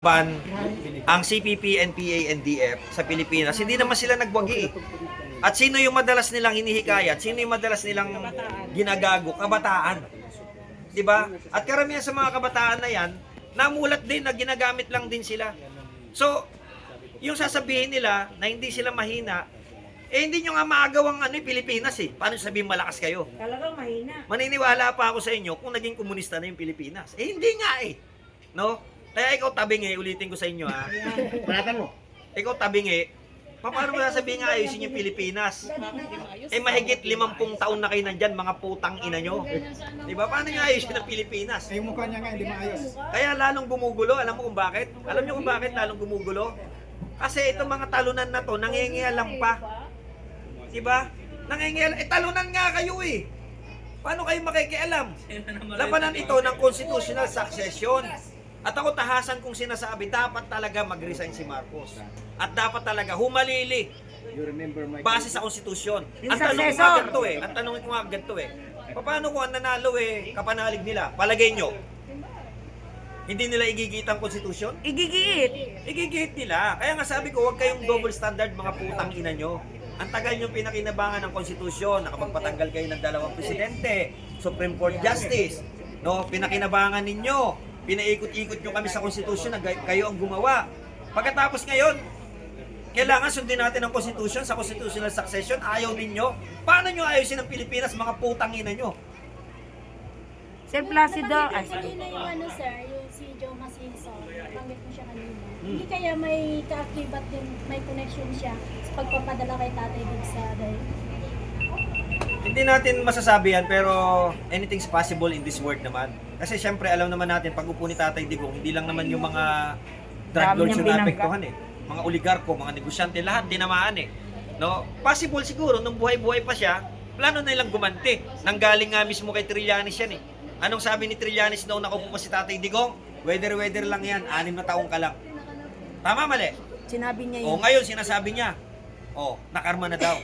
ban ang CPP, NPA, NDF sa Pilipinas, hindi naman sila nagwagi. At sino yung madalas nilang hinihikayat? Sino yung madalas nilang ginagago? Kabataan. 'Di ba? At karamihan sa mga kabataan na 'yan, namulat din na ginagamit lang din sila. So, yung sasabihin nila na hindi sila mahina, hindi nyo nga maagawang Pilipinas eh. Paano sabihin malakas kayo? Talagang mahina. Maniniwala pa ako sa inyo kung naging komunista na yung Pilipinas. Hindi nga eh. No? Kaya ikaw tabingi, ulitin ko sa inyo ha. Panatan mo. Ikaw tabingi, paano mo sasabihin nga ayusin yung Pilipinas? Mahigit 50 taon na kayo nandyan, mga putang ina nyo. Diba? Paano nga ayusin ang Pilipinas? Yung mukha niya nga hindi maayos. Kaya lalong gumugulo. Alam mo kung bakit? Alam niyo kung bakit lalong gumugulo? Kasi itong mga talunan na to, nangingialam pa. Diba? Nangingialam. Talunan nga kayo eh. Paano kayo makikialam? Labanan ito ng constitutional succession. At ako tahasan kung sinasabi, dapat talaga mag-resign si Marcos. At dapat talaga humalili base sa konstitusyon. Ang tanong ko nga ganito eh. Ang tanong ko nga ganito eh. Paano kung ang nanalo kapanalig nila? Palagay nyo, hindi nila igigit ang konstitusyon? Igigit. Igigit nila. Kaya nga sabi ko, huwag kayong double standard mga putang ina nyo. Ang tagal nyo pinakinabangan ng konstitusyon, nakapagpatanggal kayo ng 2 presidente, Supreme Court Justice, no? Pinakinabangan ninyo. Pinaikot-ikot nyo kami sa konstitusyon na kayo ang gumawa. Pagkatapos ngayon, kailangan sundin natin ang konstitusyon sa constitutional succession. Ayaw ninyo. Paano nyo ayusin ang Pilipinas, mga putang ina nyo? Sir Placido. Ay, Kanina yung sir, yung si Joe Masinson, nabanggit mo siya kanina. Hindi kaya may kaakibat din, may connection siya sa pagpapadala kay Tatay Diggs sa dahil? Hindi natin masasabi yan, pero anything's possible in this world naman. Kasi syempre, alam naman natin, pag upo ni Tatay Digong, hindi lang naman yung mga drug lords yung naapektuhan eh. Mga oligarko, mga negosyante, lahat tinamaan eh. No? Possible siguro, nung buhay-buhay pa siya, plano na nilang gumanti. Nanggaling nga mismo kay Trillanes yan eh. Anong sabi ni Trillanes noong nakaupo pa si Tatay Digong? Weather lang yan, 6 na taong ka lang. Tama, mali? sinabi niya O yun. ngayon, sinasabi niya, nakarma na daw.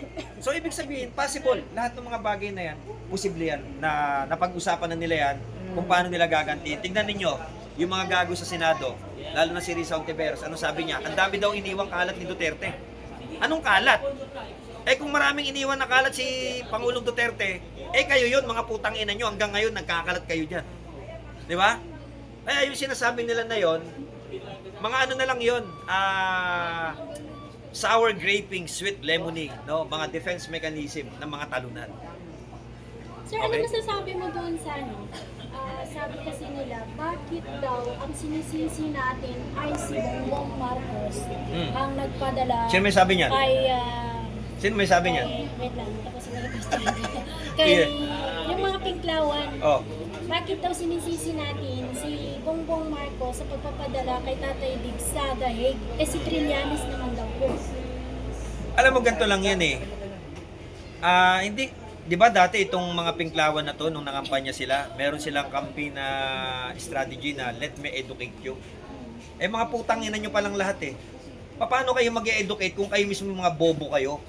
So, ibig sabihin, possible. Lahat ng mga bagay na yan, posible yan, na napag-usapan na nila yan, kung paano nila gaganti. Tignan ninyo, yung mga gago sa Senado, lalo na si Risa Ontiveros, ano sabi niya? Ang dami daw iniwang kalat ni Duterte. Anong kalat? Kung maraming iniwan na kalat si Pangulong Duterte, kayo yun, mga putang ina nyo, hanggang ngayon, nagkakalat kayo dyan. Di ba? Kaya yung sinasabi nila na yon, mga ano na lang yun, sour graping, sweet lemonade, no? Mga defense mechanism ng mga talunan. Sir, Okay. ano masasabi mo doon sa sabi kasi nila, bakit daw ang sinisisi natin ay si Bongbong Marcos ang nagpadala Sino may sabi niyan? kay Sino may sabi niyan? wait lang, tapos kay yung mga pinklawan. Oh. Bakit daw sinisisi natin si Bongbong Marcos sa pagpapadala kay Tatay Diggs sa dahig? Si Trillanes naman daw po. Alam mo, ganito lang yan eh. Hindi, di ba dati itong mga pinklawan na to, nung nakampanya sila, meron silang campaign na strategy na let me educate you. Mga putang ina nyo palang lahat eh. Paano kayo mag-educate kung kayo mismo mga bobo kayo?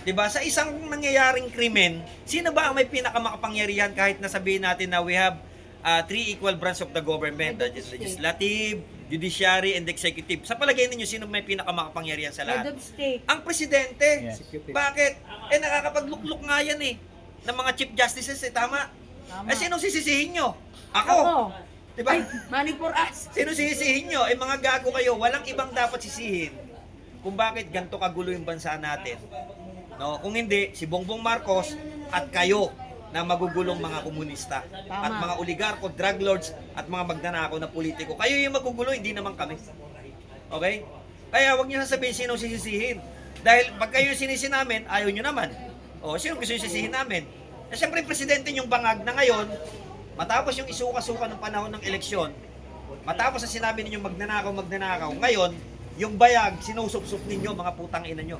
Diba? Sa isang nangyayaring krimen, sino ba ang may pinakamakapangyarihan kahit nasabihin natin na we have 3 equal branches of the government, the legislative, judiciary, and executive. Sa palagay ninyo, sino may pinakamakapangyarihan sa lahat? Head of state. Ang presidente. Yes. Bakit? Nakakapaglukluk nga yan eh. Ng mga chief justices tama? Sinong sisisihin nyo? Ako. Diba? Money for us. Sino sisisihin nyo? Mga gago kayo. Walang ibang dapat sisihin kung bakit ganito kagulo yung bansa natin. No, kung hindi, si Bongbong Marcos at kayo na magugulong mga komunista at mga oligarko, drug lords at mga magnanakaw na politiko. Kayo yung magugulo, hindi naman kami. Okay? Kaya wag niyo sasabihin sino sisisihin. Dahil pag kayo yung sinisi namin, ayaw niyo naman. Sino gusto yung sisihin namin? Siyempre, presidente yung bangag na ngayon, matapos yung isuka-suka ng panahon ng eleksyon, matapos sa sinabi ninyong magnanakaw, ngayon, yung bayag, sinusup-sup ninyo, mga putang ina nyo.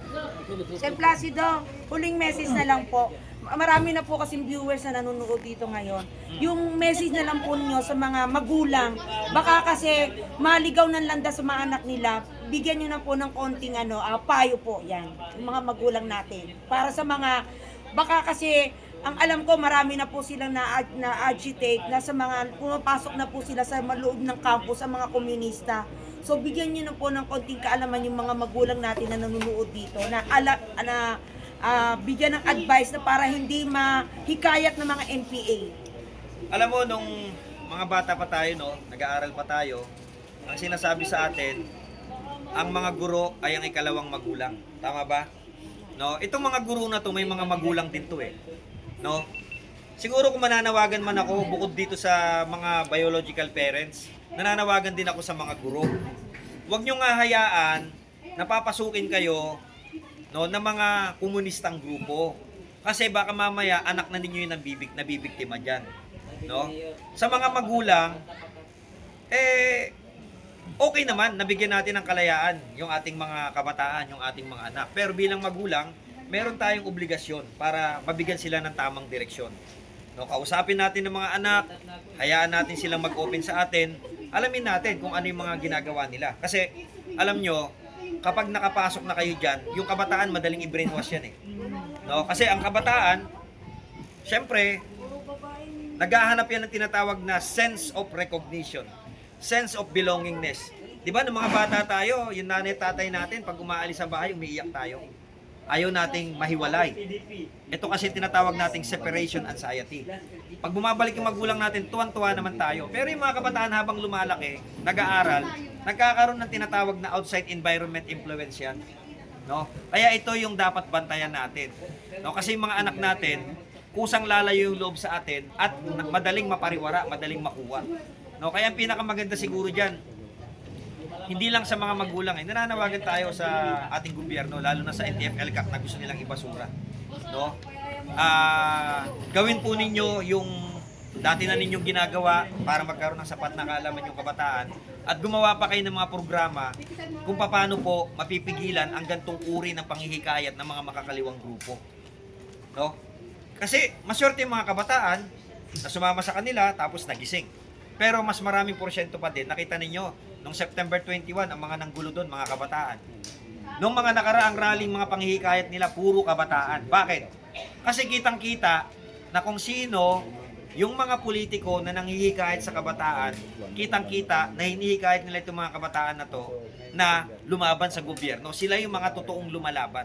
Sir Placido, huling message na lang po. Marami na po kasing viewers na nanonood dito ngayon. Yung message na lang po ninyo sa mga magulang, baka kasi maligaw ng landas sa mga anak nila, bigyan nyo na po ng konting payo po yan, yung mga magulang natin. Para sa mga, baka kasi ang alam ko marami na po silang na-agitate na sa mga pumapasok na po sila sa loob ng campus sa mga komunista. So bigyan niyo na po ng konting kaalaman yung mga magulang natin na nanonood dito na bigyan ng advice na para hindi mahikayat ng mga NPA. Alam mo, nung mga bata pa tayo, no, nag-aaral pa tayo, ang sinasabi sa atin, ang mga guro ay ang ikalawang magulang. Tama ba? No, itong mga guro na to, may mga magulang din to eh. No? Siguro kung mananawagan man ako, bukod dito sa mga biological parents, nananawagan din ako sa mga guro. Huwag nyo nga hayaan na papasukin kayo, no, ng mga komunistang grupo. Kasi baka mamaya anak na ninyo yung nabibiktima dyan. No? Sa mga magulang, okay naman, nabigyan natin ng kalayaan yung ating mga kabataan, yung ating mga anak. Pero bilang magulang, meron tayong obligasyon para mabigyan sila ng tamang direksyon. No, kausapin natin ng mga anak, hayaan natin silang mag-open sa atin, alamin natin kung ano yung mga ginagawa nila. Kasi, alam nyo, kapag nakapasok na kayo dyan, yung kabataan madaling i-brainwash yan eh. No, kasi ang kabataan, syempre, naghahanap yan ng tinatawag na sense of recognition, sense of belongingness. Di ba, nung mga bata tayo, yung nanay tatay natin, pag umaalis sa bahay, umiiyak tayo. Ayaw nating mahiwalay. Ito kasi tinatawag nating separation anxiety. Pag bumabalik yung magulang natin, tuwan-tuwa naman tayo. Pero yung mga kabataan habang lumalaki, nag-aaral, nagkakaroon ng tinatawag na outside environment influence yan. No? Kaya ito yung dapat bantayan natin. No? Kasi yung mga anak natin, kusang lalayo yung loob sa atin at madaling mapariwara, madaling makuha. No? Kaya ang pinakamaganda siguro dyan, hindi lang sa mga magulang, nananawagan tayo sa ating gobyerno, lalo na sa NTF-ELCAC na gusto nilang ibasura. No? Gawin po ninyo yung dati na ninyong ginagawa para magkaroon ng sapat na kaalaman yung kabataan at gumawa pa kayo ng mga programa kung paano po mapipigilan ang gantong uri ng panghihikayat ng mga makakaliwang grupo. No? Kasi maswerte yung mga kabataan na sumama sa kanila tapos nagising. Pero mas maraming porsyento pa din. Nakita ninyo, noong September 21, ang mga nanggulo doon, mga kabataan. Noong mga nakaraang rallying mga panghihikayat nila, puro kabataan. Bakit? Kasi kitang-kita na kung sino yung mga politiko na nanghihikayat sa kabataan, kitang-kita na hinihikayat nila itong mga kabataan na to na lumaban sa gobyerno. Sila yung mga totoong lumalaban.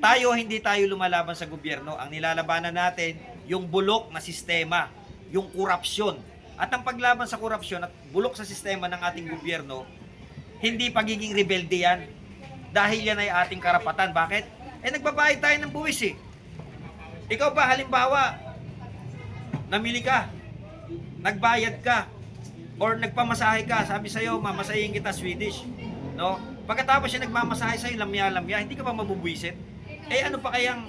Tayo, hindi tayo lumalaban sa gobyerno. Ang nilalabanan natin, yung bulok na sistema, yung korupsyon. At ang paglaban sa korupsyon at bulok sa sistema ng ating gobyerno, hindi pagiging rebelde yan. Dahil yan ay ating karapatan. Bakit? Nagbabayad tayo ng buwis eh. Ikaw ba, halimbawa, namili ka, nagbayad ka, or nagpamasahe ka, sabi sa'yo, mamasahin kita Swedish. No? Pagkatapos siya nagmamasahe sa'yo, lamya-lamya, hindi ka ba mabubwisit? Ano pa kayang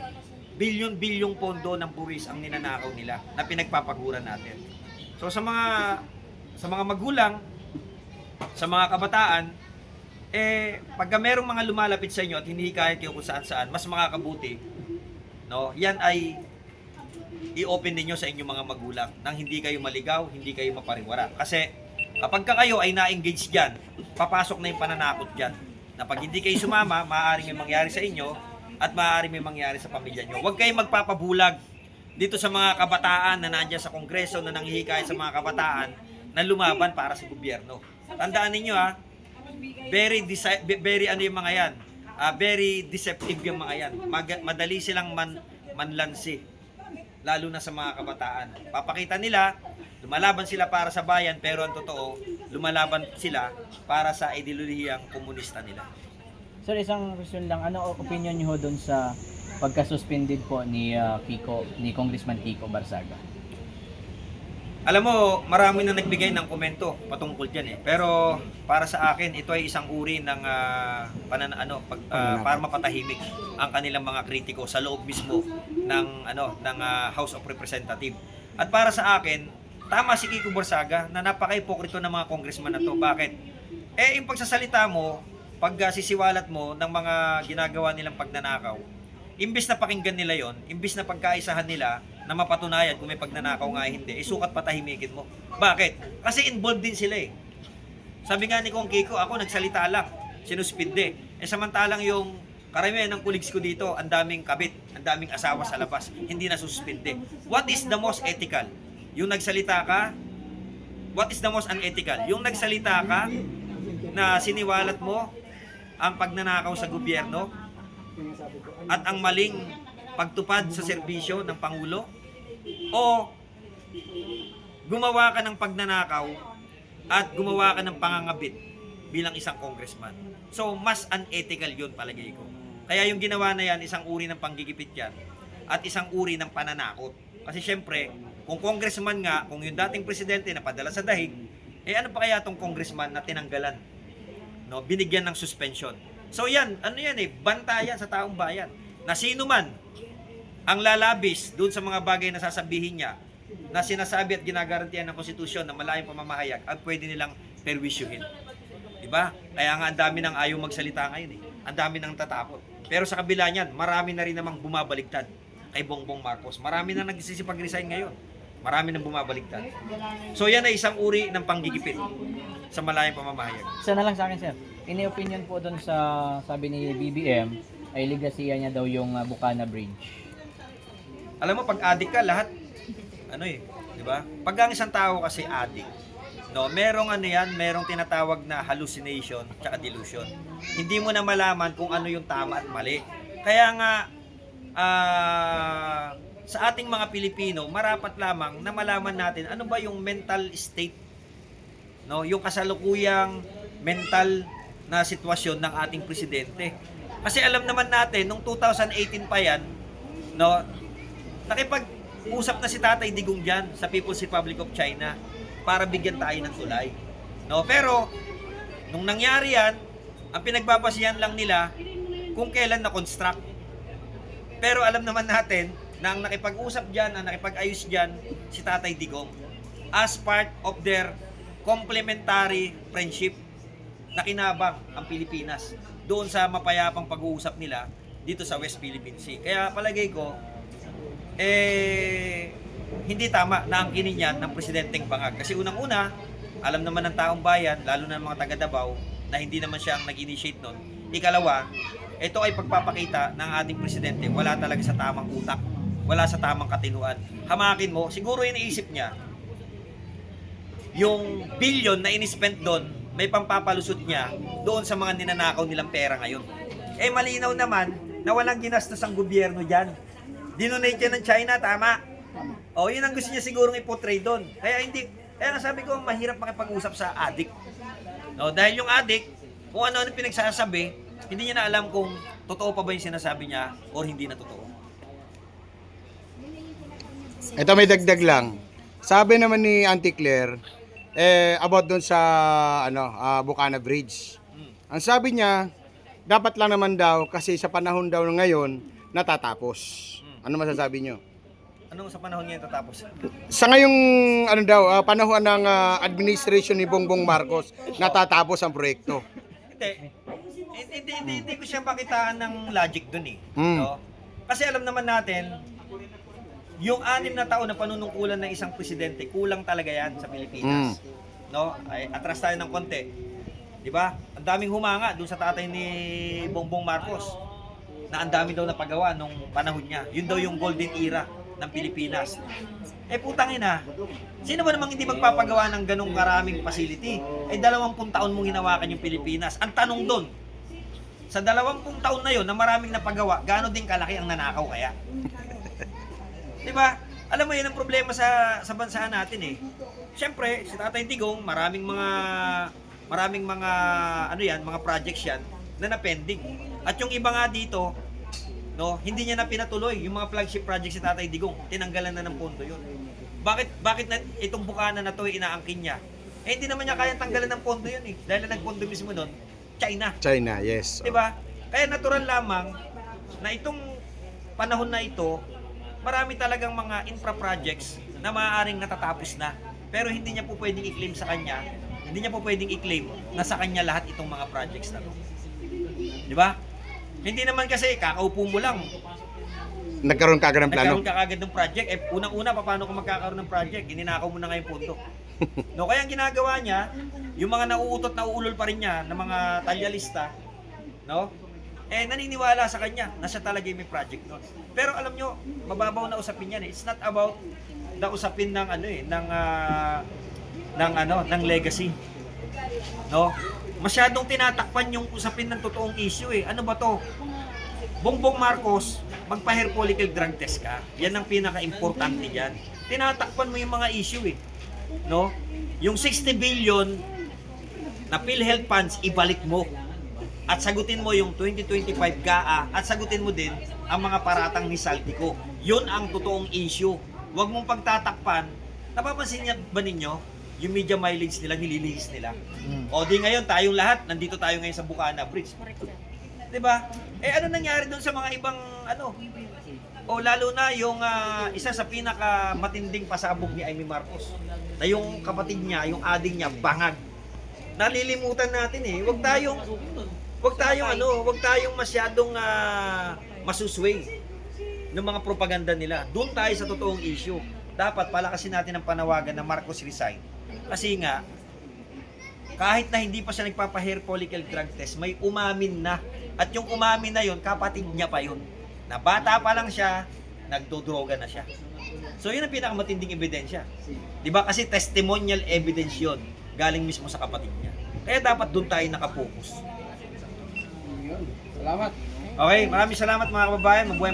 bilyon-bilyong pondo ng buwis ang ninanakaw nila na pinagpapaguran natin? So sa mga magulang, sa mga kabataan, pagka merong mga lumalapit sa inyo at hinihikayat kayo kung saan-saan, mas makakabuti, no? Yan ay i-open ninyo sa inyong mga magulang nang hindi kayo maligaw, hindi kayo mapariwara. Kasi kapag kayo ay na-engage diyan, papasok na yung pananakot diyan. Na pag hindi kayo sumama, maaaring may mangyari sa inyo at maaaring may mangyari sa pamilya nyo. Huwag kayong magpapabulag dito sa mga kabataan na nandiyan sa kongreso na nanghihikayat sa mga kabataan na lumaban para sa gobyerno. Tandaan ninyo very yung mga yan. Very deceptive yung mga yan. Madali silang manlansi, lalo na sa mga kabataan. Papakita nila, lumalaban sila para sa bayan, pero ang totoo, lumalaban sila para sa ideolohiyang komunista nila. Sir, isang question lang, ano opinion niyo doon sa pagka-suspended po ni Congressman Kiko Barzaga? Alam mo, marami na nagbigay ng komento patungkol diyan eh. Pero para sa akin, ito ay isang uri ng para mapatahimik ang kanilang mga kritiko sa loob mismo ng House of Representatives. At para sa akin, tama si Kiko Barzaga na napaka-hipokrito ng mga congressman na to. Bakit? Yung pagsasalita mo, pag sisiwalat mo ng mga ginagawa nilang pagnanakaw, imbis na pakinggan nila yon, imbis na pagkaisahan nila na mapatunayan kung may pagnanakaw nga hindi, sukat patahimikin mo. Bakit? Kasi involved din sila eh. Sabi nga ni Kong Kiko, ako nagsalita lang, sinuspinde. Samantalang yung karamihan ng colleagues ko dito, ang daming kabit, ang daming asawa sa labas, hindi na suspinde. What is the most ethical? Yung nagsalita ka? What is the most unethical? Yung nagsalita ka, na siniwalat mo ang pagnanakaw sa gobyerno at ang maling pagtupad sa serbisyo ng Pangulo? O gumawa ka ng pagnanakaw at gumawa ka ng pangangabit bilang isang congressman? So, mas unethical yun palagay ko. Kaya yung ginawa na yan, isang uri ng panggigipit yan at isang uri ng pananakot. Kasi syempre, kung congressman nga, kung yung dating presidente na padala sa dahig, ano pa kaya tong congressman na tinanggalan? No, binigyan ng suspension. So yan, banta yan sa taong bayan. Na sino man ang lalabis doon sa mga bagay na sasabihin niya, na sinasabi at ginagarantiyan ng konstitusyon na malayang pamamahayag, ang pwede nilang perwisyuhin. Diba? Kaya nga ang dami nang ayaw magsalita ngayon eh. Ang dami nang tatakot. Pero sa kabila niyan, marami na rin namang bumabaligtad kay Bongbong Marcos. Marami na nagsisipag-resign ngayon. Marami nang bumabaligtad. So yan ay isang uri ng panggigipit sa malayang pamamahayag. Isa na lang sa akin, sir. Ini-opinion po doon sa sabi ni BBM ay legacy niya daw yung Bukana Bridge. Alam mo, pag addict ka, lahat, di ba? Pag ang isang tao kasi addict, no, merong merong tinatawag na hallucination tsaka delusion. Hindi mo na malaman kung ano yung tama at mali. Kaya nga, sa ating mga Pilipino, marapat lamang na malaman natin ano ba yung mental state, no, yung kasalukuyang mental na sitwasyon ng ating presidente. Kasi alam naman natin, nung 2018 pa yan, no, nakipag-usap na si Tatay Digong dyan sa People's Republic of China para bigyan tayo ng tulay. No, pero, nung nangyari yan, ang pinagbabasihan lang nila kung kailan na-construct. Pero alam naman natin na ang nakipag-usap dyan, ang nakipag-ayos dyan, si Tatay Digong as part of their complementary friendship na kinabang ang Pilipinas doon sa mapayapang pag-uusap nila dito sa West Philippine Sea. Kaya palagay ko, hindi tama na angkinin yan ng presidenteng bangag. Kasi unang-una, alam naman ng taong bayan, lalo na ng mga taga Davao, na hindi naman siya ang nag-initiate nun. Ikalawa, ito ay pagpapakita ng ating presidente, wala talaga sa tamang utak, wala sa tamang katinuan. Hamakin mo, siguro iniisip niya, yung billion na inispent doon, may pampapalusot niya doon sa mga ninanakaw nilang pera ngayon. Malinaw naman na walang ginastos ang gobyerno dyan. Dinonate yan ng China, tama? Yun ang gusto niya sigurong ipotrade doon. Kaya nasabi ko, mahirap makipag-usap sa addict. No, dahil yung addict, kung ano-ano pinagsasabi, hindi niya na alam kung totoo pa ba yung sinasabi niya o hindi na totoo. Ito may dagdag lang. Sabi naman ni Auntie Claire, about doon sa Bukana Bridge. Ang sabi niya, dapat lang naman daw kasi sa panahon daw ngayon natatapos. Ano masasabi niyo? Anong sa panahon ngayon tatapos? Sa ngayong panahon ng administration ni Bongbong Marcos, natatapos ang proyekto. Hindi ko siya makitaan ng logic dun eh. No? Kasi alam naman natin, yung 6 na taon na panunungkulan ng isang presidente, kulang talaga yan sa Pilipinas. No? Ay, atras tayo ng konti. Di ba? Ang daming humanga dun sa tatay ni Bongbong Marcos na ang dami daw napagawa nung panahon niya. Yun daw yung golden era ng Pilipinas. Putang ina, sino ba namang hindi magpapagawa ng ganong karaming facility? 20 taon mong hinawakan yung Pilipinas. Ang tanong doon, sa 20 taon na yon na maraming napagawa, gaano din kalaki ang nanakaw kaya? Diba? Alam mo yun ang problema sa bansa natin eh. Siyempre, si Tatay Digong, maraming mga mga projects yan na napending. At yung iba nga dito, no, hindi niya na pinatuloy yung mga flagship projects si Tatay Digong. Tinanggalan na ng pondo yun. Bakit na itong Bukana na to inaangkin niya? Hindi naman niya kayang tanggalan ng pondo yun eh. Dahil na nagpondo mismo doon, China. China, yes. Diba? Kaya natural lamang na itong panahon na ito, marami talagang mga infra projects na maaaring natatapos na. Pero hindi niya po pwedeng i-claim sa kanya, hindi niya po pwedeng i-claim na sa kanya lahat itong mga projects na to. Diba? Hindi naman kasi kakaupo mo lang. Nagkaroon ka agad ng plano? Nagkaroon ka agad ng project. Unang-una, paano ka magkakaroon ng project? Ininakaw mo na ngayon pondo. No, kaya ang ginagawa niya, yung mga nauutot na uulol pa rin niya ng mga talyalista, no? Naniniwala sa kanya na siya talaga yung may project doon. Pero alam nyo, mababaw na usapin yan eh. It's not about the usapin ng ng legacy. No? masyadong tinatakpan yung usapin ng totoong issue eh. Ano ba to? Bongbong Marcos, magpa-hair follicle drug test ka. Yan ang pinaka-importante diyan. Tinatakpan mo yung mga issue eh. No? Yung 60 billion na PhilHealth funds, ibalik mo. At sagutin mo yung 2025 GAA at sagutin mo din ang mga paratang ni Saltico. Yun ang totoong issue. Huwag mong pagtatakpan. Napapansin niya ba ninyo? Yung media mileage nila, nililihis nila. O di ngayon, tayong lahat, nandito tayo ngayon sa Bukana Bridge. Diba? Eh ano nangyari doon sa mga ibang ano? O lalo na yung isa sa pinaka matinding pasabog ni Amy Marcos. Na yung kapatid niya, yung ading niya, bangag. Nalilimutan natin eh. Huwag tayong masyadong masusway ng mga propaganda nila. Doon tayo sa totoong issue. Dapat palakasin natin ang panawagan na Marcos resign. Kasi nga, kahit na hindi pa siya nagpapa-hair follicle drug test, may umamin na. At yung umamin na yon, kapatid niya pa yun. Na bata pa lang siya, nagdodroga na siya. So yun ang pinakamatinding ebidensya. Di ba? Kasi testimonial evidence yun. Galing mismo sa kapatid niya. Kaya dapat doon tayo nakapokus. Salamat. Okay, maraming salamat mga kababayan. Mabuhay ang